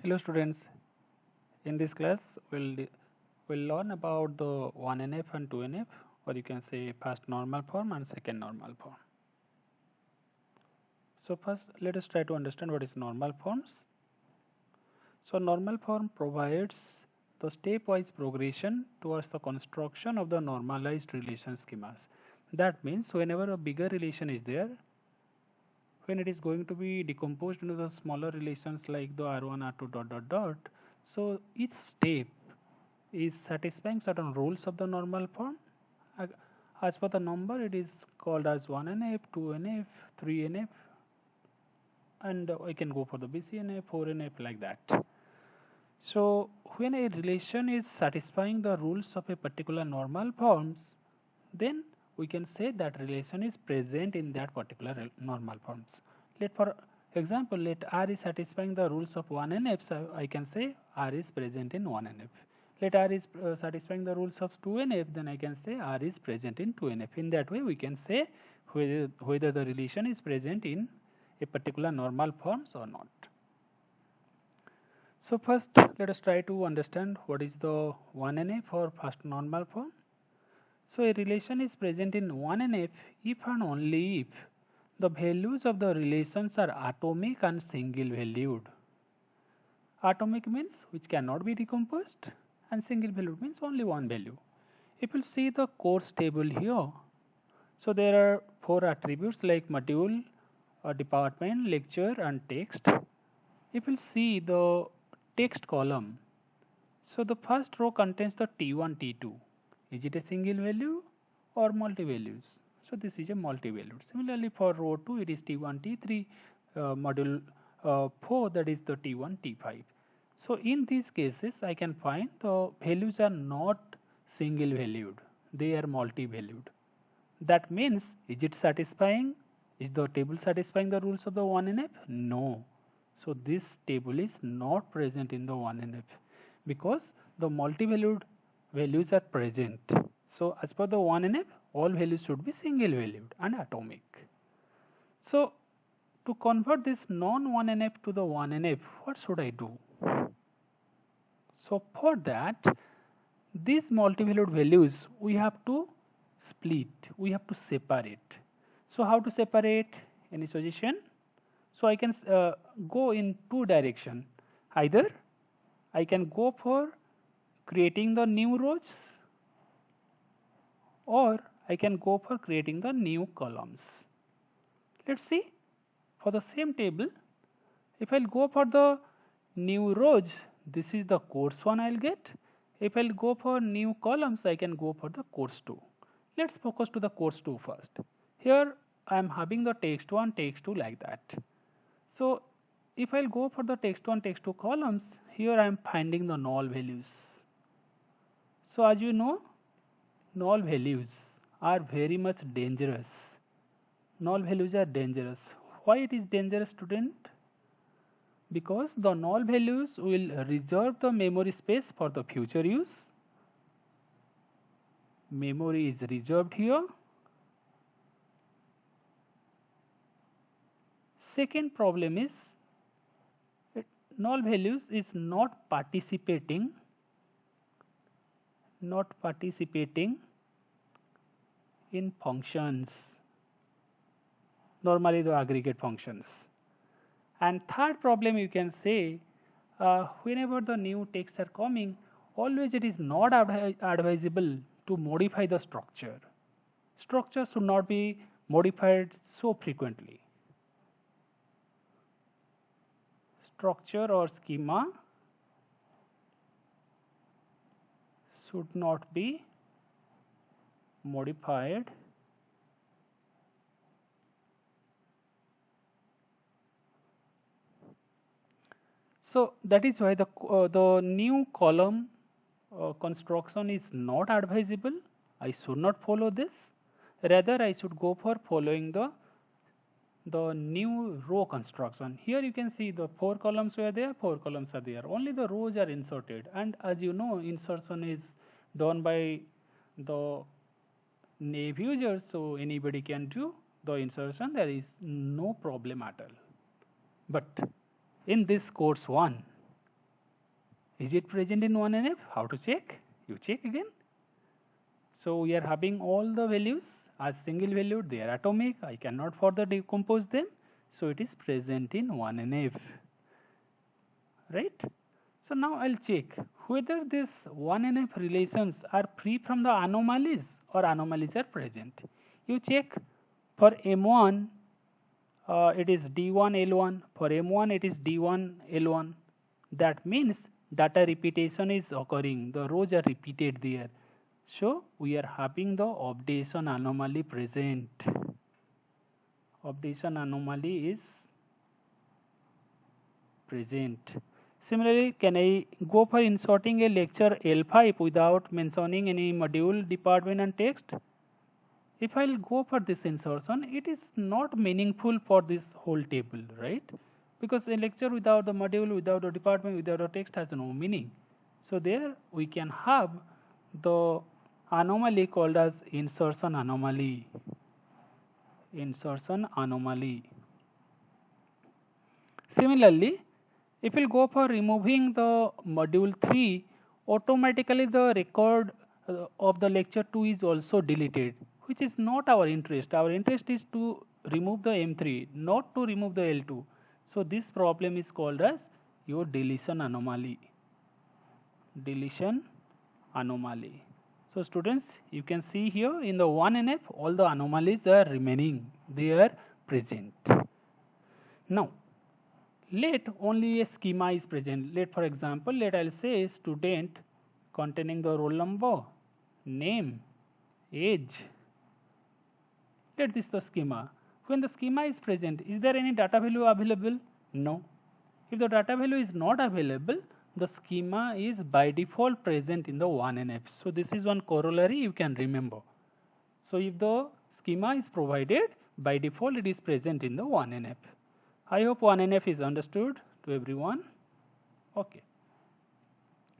Hello students, in this class we'll learn about the 1NF and 2NF, or you can say first normal form and second normal form. So first let us try to understand what is normal forms. So normal form provides the stepwise progression towards the construction of the normalized relation schemas. That means whenever a bigger relation is there, when it is going to be decomposed into the smaller relations like the R1, R2 dot dot dot, so each step is satisfying certain rules of the normal form. Uh, As per the number, it is called as 1NF, 2NF, 3NF, and I can go for the BCNF, 4NF like that. So when a relation is satisfying the rules of a particular normal forms, then we can say that relation is present in that particular normal forms. Let for example, let R is satisfying the rules of 1NF, so I can say R is present in 1NF. Let R is satisfying the rules of 2NF, then I can say R is present in 2NF. In that way, we can say whether the relation is present in a particular normal forms or not. So first, let us try to understand what is the 1NF or first normal form. So a relation is present in 1NF if and only if the values of the relations are atomic and single valued. Atomic means which cannot be decomposed, and single valued means only one value. If you see the course table here, so there are four attributes like module, department, lecture and text. If you see the text column, so the first row contains the T1, T2. Is it a single value or multi-values? So this is a multi-valued. Similarly for row 2 it is T1, T3, module 4 that is the T1, T5. So in these cases I can find the values are not single valued. They are multi-valued. That means, is it satisfying? Is the table satisfying the rules of the 1NF? No. So this table is not present in the 1NF because the multi-valued values are present. So as per the 1NF, all values should be single valued and atomic. So to convert this non-1NF to the 1NF, what should I do? So for that, these multi-valued values we have to split, we have to separate. So how to separate? Any suggestion? So I can go in two direction. Either I can go for creating the new rows, or I can go for creating the new columns. Let's see. For the same table, if I'll go for the new rows, this is the course 1 I'll get. If I'll go for new columns, I can go for the course 2. Let's focus to the course 2 first. Here I am having the text 1, text 2 like that. So if I'll go for the text 1, text 2 columns, here I am finding the null values. So as you know, null values are very much dangerous. Null values are dangerous. Why it is dangerous, student? Because the null values will reserve the memory space for the future use. Memory is reserved here. Second problem is null values is not participating in functions, normally the aggregate functions. And third problem, you can say, whenever the new texts are coming, always it is not advisable to modify the structure. Structure should not be modified so frequently. Structure or schema should not be modified so that is why the new column construction is not advisable. I should not follow this. Rather, I should go for following the new row construction. Here you can see the 4 columns were there, 4 columns are there. Only the rows are inserted, and as you know, insertion is done by the naive users, so anybody can do the insertion. There is no problem at all. But in this course 1, Is it present in 1NF? How to check? You check again. So we are having all the values as single valued, they are atomic, I cannot further decompose them, so it is present in 1NF, right? So now I'll check whether these 1NF relations are free from the anomalies or anomalies are present. You check for M1 it is D1L1, for M1 it is D1L1. That means data repetition is occurring, the rows are repeated there. So we are having the updation anomaly present. Updation anomaly is present. Similarly, can I go for inserting a lecture L5 without mentioning any module, department and text? If I'll go for this insertion, it is not meaningful for this whole table, right? Because a lecture without the module, without the department, without the text has no meaning. So there we can have the anomaly called as insertion anomaly. Insertion anomaly. Similarly, if we go for removing the module 3, automatically the record of the lecture 2 is also deleted, which is not our interest. Our interest is to remove the M3, not to remove the L2. So this problem is called as your deletion anomaly. Deletion anomaly. So students, you can see here in the 1NF all the anomalies are remaining, they are present. Now let only a schema is present. Let for example, let I'll say student containing the roll number, name, age. Let this the schema. When the schema is present, is there any data value available? No. If the data value is not available, the schema is by default present in the 1NF. So this is one corollary you can remember. So if the schema is provided, by default it is present in the 1NF. I hope 1NF is understood to everyone. Okay.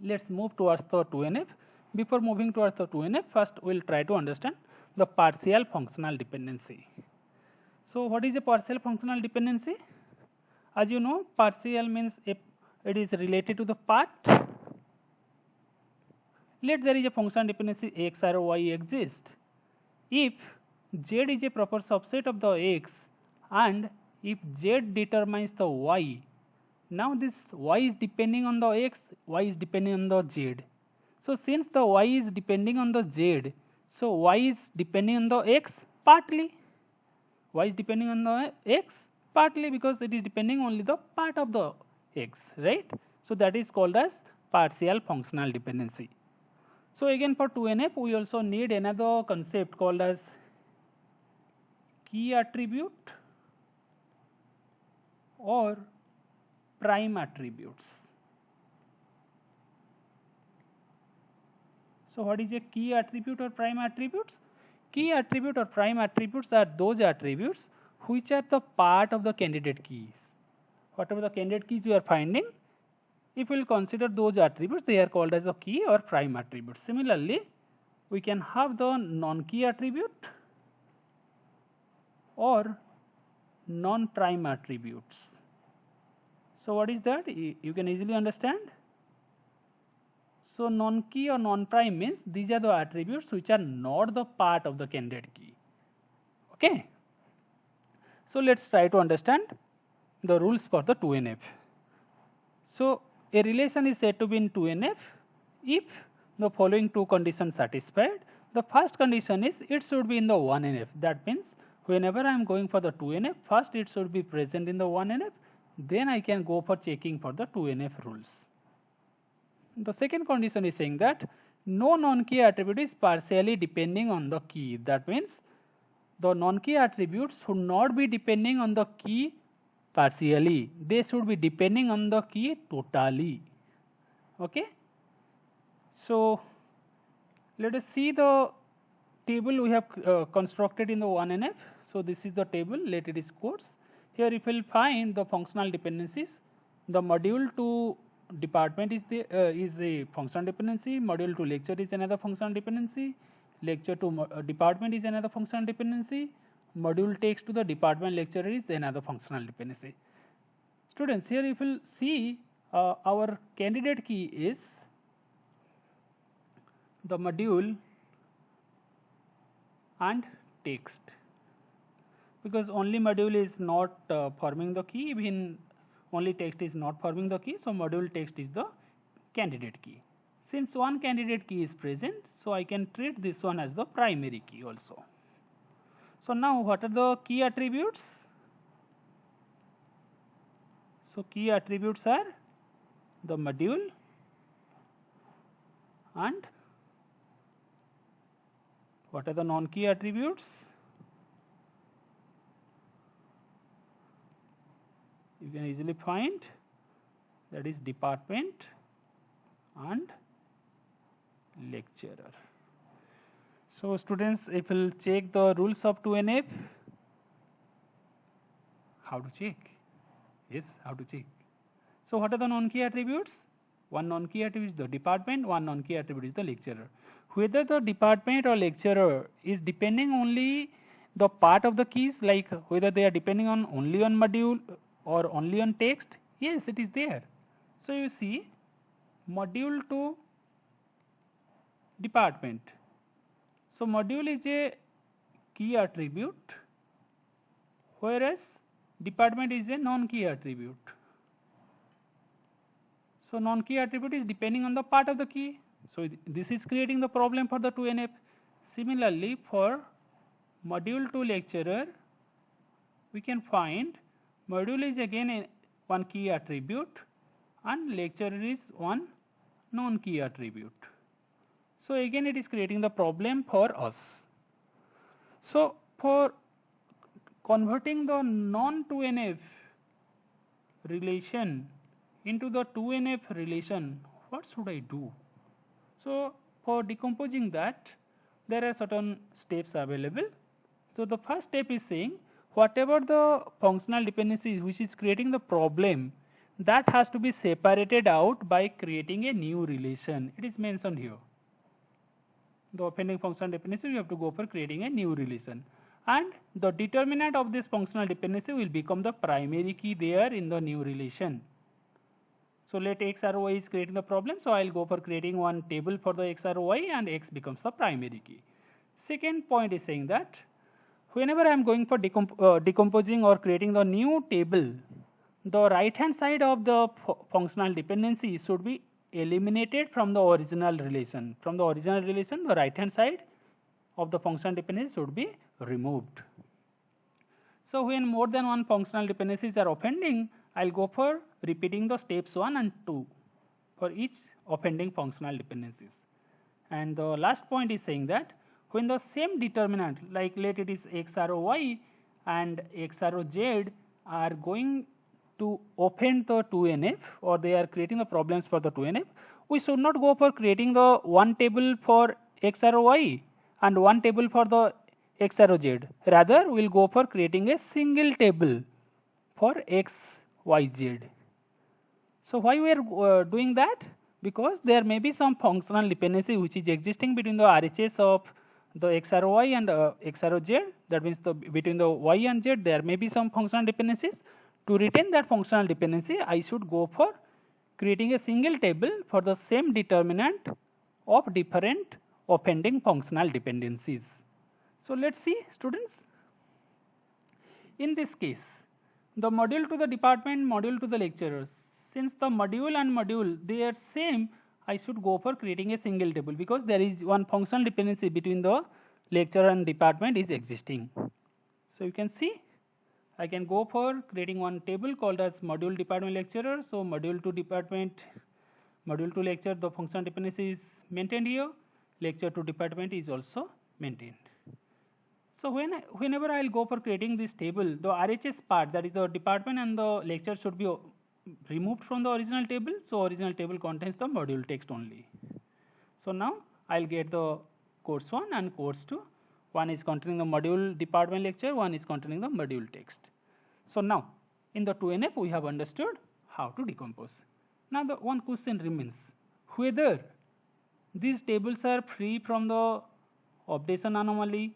Let's move towards the 2NF. Before moving towards the 2NF, first we'll try to understand the partial functional dependency. So what is a partial functional dependency? As you know, partial means if it is related to the part. Let there is a functional dependency x or y exist. If z is a proper subset of the x and if z determines the y, now this y is depending on the x, y is depending on the z. So since the y is depending on the z, so y is depending on the x partly. Y is depending on the x partly because it is depending only the part of the x, right? So that is called as partial functional dependency. So again for 2NF we also need another concept called as key attribute or prime attributes. So what is a key attribute or prime attributes? Key attribute or prime attributes are those attributes which are the part of the candidate keys. Whatever the candidate keys you are finding, if we will consider those attributes, they are called as the key or prime attributes. Similarly, we can have the non-key attribute or non-prime attributes. So what is that? You can easily understand. So non-key or non-prime means these are the attributes which are not the part of the candidate key. Okay. So let's try to understand the rules for the 2NF. So a relation is said to be in 2NF if the following two conditions satisfied. The first condition is it should be in the 1NF. That means whenever I am going for the 2NF, first it should be present in the 1NF, then I can go for checking for the 2NF rules. The second condition is saying that no non-key attribute is partially depending on the key. That means the non-key attributes should not be depending on the key partially. They should be depending on the key totally. Okay. So let us see the table we have constructed in the 1NF. So this is the table. Let it is quotes. Here if we will find the functional dependencies, the module to department is a functional dependency, module to lecture is another functional dependency, lecture to department is another functional dependency, module text to the department lecturer is another functional dependency. Students, here if you will see our candidate key is the module and text, because only module is not forming the key, even only text is not forming the key, so module text is the candidate key. Since one candidate key is present, so I can treat this one as the primary key also. So now what are the key attributes? So key attributes are the module and what are the non-key attributes? You can easily find, that is department and lecturer. So students, if we'll check the rules of 2NF, how to check? Yes, how to check? So what are the non-key attributes? One non-key attribute is the department, one non-key attribute is the lecturer. Whether the department or lecturer is depending only the part of the keys, like whether they are depending on only on module or only on text, yes, it is there. So you see, module to department. So module is a key attribute, whereas department is a non-key attribute. So non-key attribute is depending on the part of the key. So this is creating the problem for the 2NF. Similarly, for module to lecturer, we can find module is again one key attribute and lecturer is one non-key attribute. So again it is creating the problem for us. So for converting the non-2NF relation into the 2NF relation, what should I do? So for decomposing that, there are certain steps available. So the first step is saying whatever the functional dependency which is creating the problem, that has to be separated out by creating a new relation. It is mentioned here. The offending functional dependency, you have to go for creating a new relation. And the determinant of this functional dependency will become the primary key there in the new relation. So let x r y is creating the problem, so I'll go for creating one table for the x r y and x becomes the primary key. Second point is saying that whenever I am going for decomposing or creating the new table, the right hand side of the functional dependency should be eliminated from the original relation. From the original relation, the right hand side of the functional dependency should be removed. So when more than one functional dependencies are offending, I'll go for repeating the steps 1 and 2 for each offending functional dependencies. And the last point is saying that when the same determinant, like let it is x arrow y and x arrow z, are going to offend the 2NF, or they are creating the problems for the 2NF, we should not go for creating the one table for x arrow y and one table for the x arrow z. Rather, we'll go for creating a single table for x, y, z. So why we are doing that? Because there may be some functional dependency which is existing between the RHS of the x arrow y and x arrow z. That means between the y and z there may be some functional dependencies. To retain that functional dependency, I should go for creating a single table for the same determinant of different offending functional dependencies. So let's see, students. In this case, the module to the department, module to the lecturers. Since the module and module, they are same, I should go for creating a single table because there is one functional dependency between the lecturer and department is existing. So you can see, I can go for creating one table called as module department lecturer. So module to department, module to lecture, the functional dependency is maintained here. Lecture to department is also maintained. So whenever I'll go for creating this table, the RHS part, that is the department and the lecture, should be removed from the original table. So original table contains the module text only. So now I'll get the course 1 and course 2. One is containing the module department lecture, one is containing the module text. So now in the 2NF we have understood how to decompose. Now the one question remains, whether these tables are free from the updation anomaly,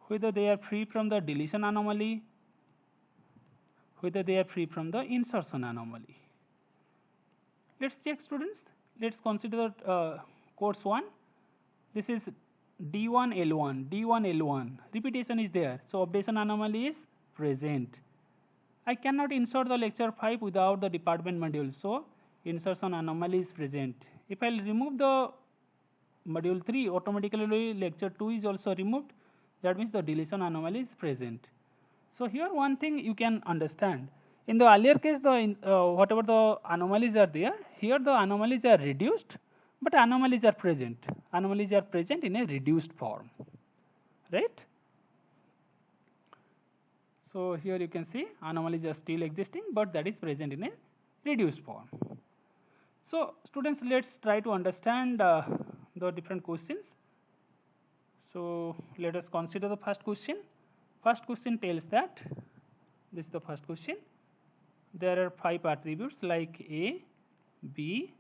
whether they are free from the deletion anomaly, whether they are free from the insertion anomaly. Let's check, students. Let's consider course 1. This is D1 L1, D1 L1. Repetition is there, so updation anomaly is present. I cannot insert the lecture 5 without the department module, so insertion anomaly is present. If I remove the module 3, automatically lecture 2 is also removed. That means the deletion anomaly is present. So here one thing you can understand. In the earlier case, the whatever the anomalies are there, here the anomalies are reduced, but anomalies are present. Anomalies are present in a reduced form, right? So here you can see anomalies are still existing, but that is present in a reduced form. So students, let's try to understand the different questions. So let us consider the first question. First question tells that, this is the first question, there are 5 attributes like A, B,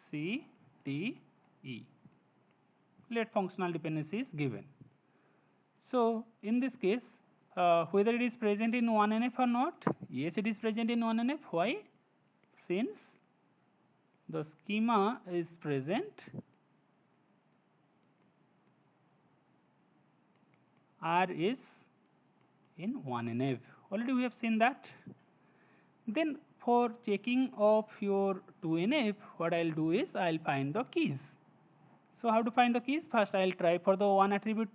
C, D, E. Let functional dependency is given. So in this case, whether it is present in 1NF or not, yes, it is present in 1NF. Why? Since the schema is present, R is in 1NF. Already we have seen that. Then for checking of your 2NF, what I'll do is I'll find the keys. So how to find the keys? First I'll try for the one attribute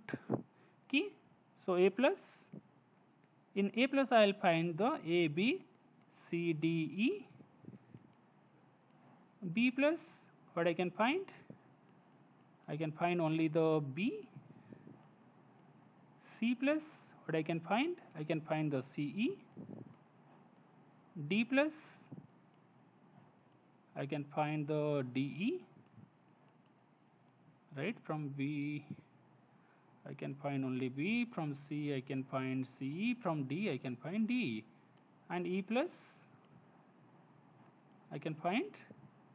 key. So A plus. In A plus I'll find the A, B, C, D, E. B plus, what I can find? I can find only the B. C plus, what I can find? I can find the CE. D plus, I can find the DE. Right, from B I can find only B, from C I can find CE, from D I can find DE, and E plus I can find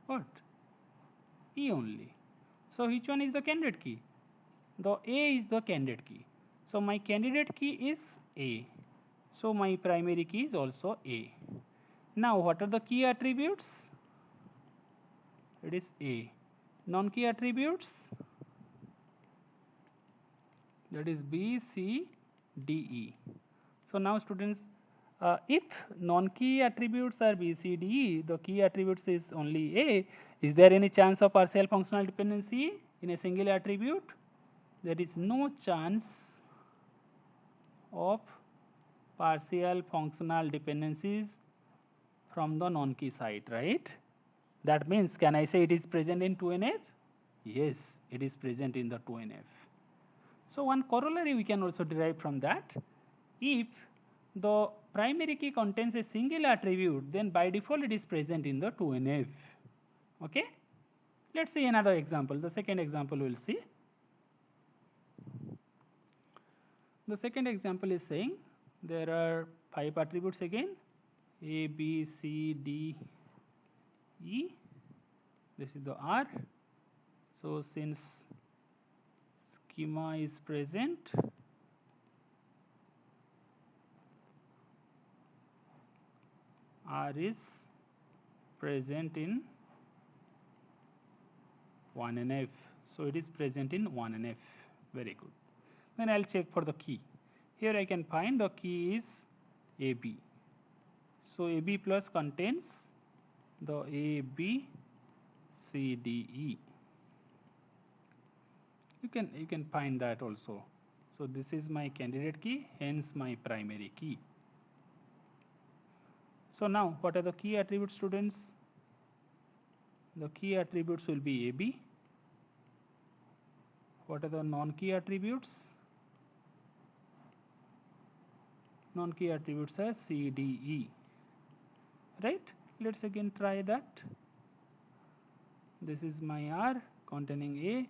what? E only. So which one is the candidate key? The A is the candidate key. So my candidate key is A. So my primary key is also A. Now what are the key attributes? It is A. Non-key attributes, that is B, C, D, E. So now students, if non-key attributes are B, C, D, E, the key attributes is only A, is there any chance of partial functional dependency in a single attribute? There is no chance of partial functional dependencies from the non-key side, right? That means, can I say it is present in 2NF? Yes, it is present in the 2NF. So one corollary we can also derive from that. If the primary key contains a single attribute, then by default it is present in the 2NF. Okay? Let's see another example. The second example we'll see. The second example is saying there are 5 attributes again, A, B, C, D, E. This is the R. So since schema is present, R is present in 1NF. So it is present in 1NF. Very good. Then I'll check for the key. Here I can find the key is AB. So AB plus contains the A, B, C, D, E. You can find that also. So this is my candidate key, hence my primary key. So now what are the key attributes, students? The key attributes will be AB. What are the non-key attributes? Non-key attributes are C, D, E. Right? Let's again try that. This is my R containing A,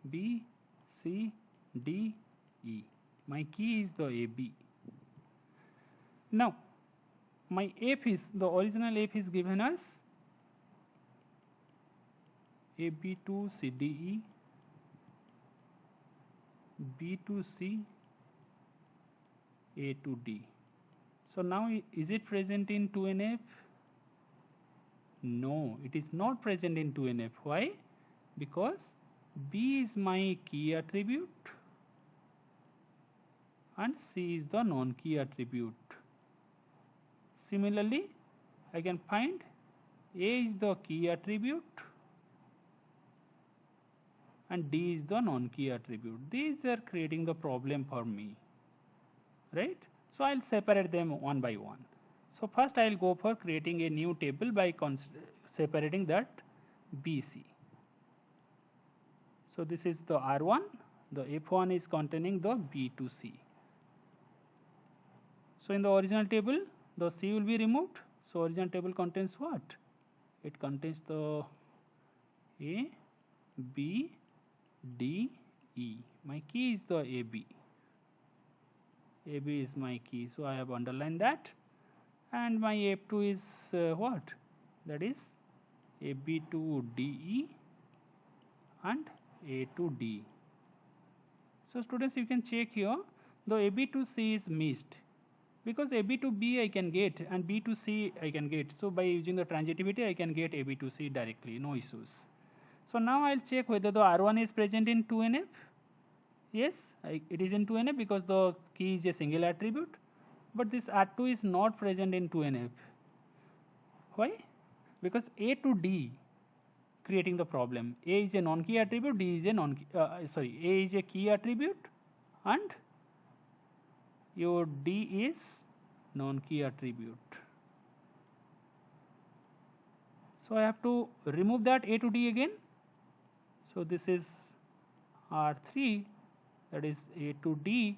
B, C, D, E. My key is the AB. Now, my F is, the original F is given as AB to CDE, B to C, A to D. So now is it present in 2NF? No, it is not present in 2NF. Why? Because B is my key attribute and C is the non-key attribute. Similarly, I can find A is the key attribute and D is the non-key attribute. These are creating the problem for me, right? So I'll separate them one by one. So first I'll go for creating a new table by separating that BC. So this is the R1, the F1 is containing the B to C. So in the original table, the C will be removed. So original table contains what? It contains the A, B, D, E. My key is the AB. AB is my key, so I have underlined that. And my F2 is what? That is AB to DE and A to D. So students, you can check here, the AB to C is missed because AB to B I can get and B to C I can get. So by using the transitivity I can get AB to C directly, no issues. So now I'll check whether the R1 is present in 2NF. Yes, it is in 2NF because the key is a single attribute, but this R2 is not present in 2NF. Why? Because A to D creating the problem. A is a non-key attribute, D is a A is a key attribute and your D is non-key attribute. So I have to remove that A to D again. So this is R3, that is A to D.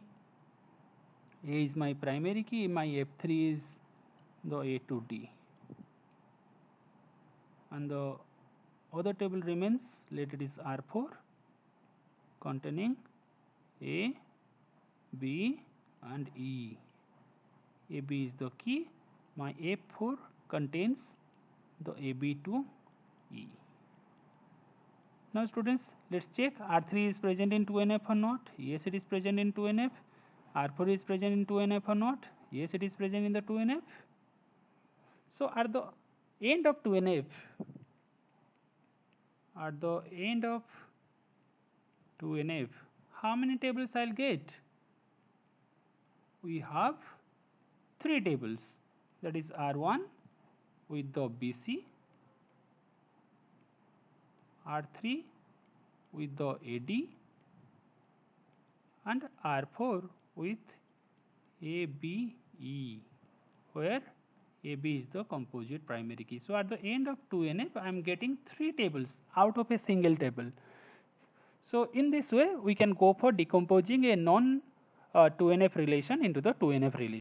A is my primary key, my F3 is the A to D. And the other table remains, let it is R4 containing A, B and E. AB is the key, my F4 contains the AB to E. Now students, let's check R3 is present in 2NF or not. Yes, it is present in 2NF. R4 is present in 2NF or not. Yes, it is present in the 2NF. So at the end of 2NF, how many tables I'll get? We have 3 tables, that is R1 with the BC, R3 with the AD and R4 with ABE, where AB is the composite primary key. So at the end of 2NF I am getting 3 tables out of a single table. So in this way we can go for decomposing a non 2NF relation into the 2NF relation.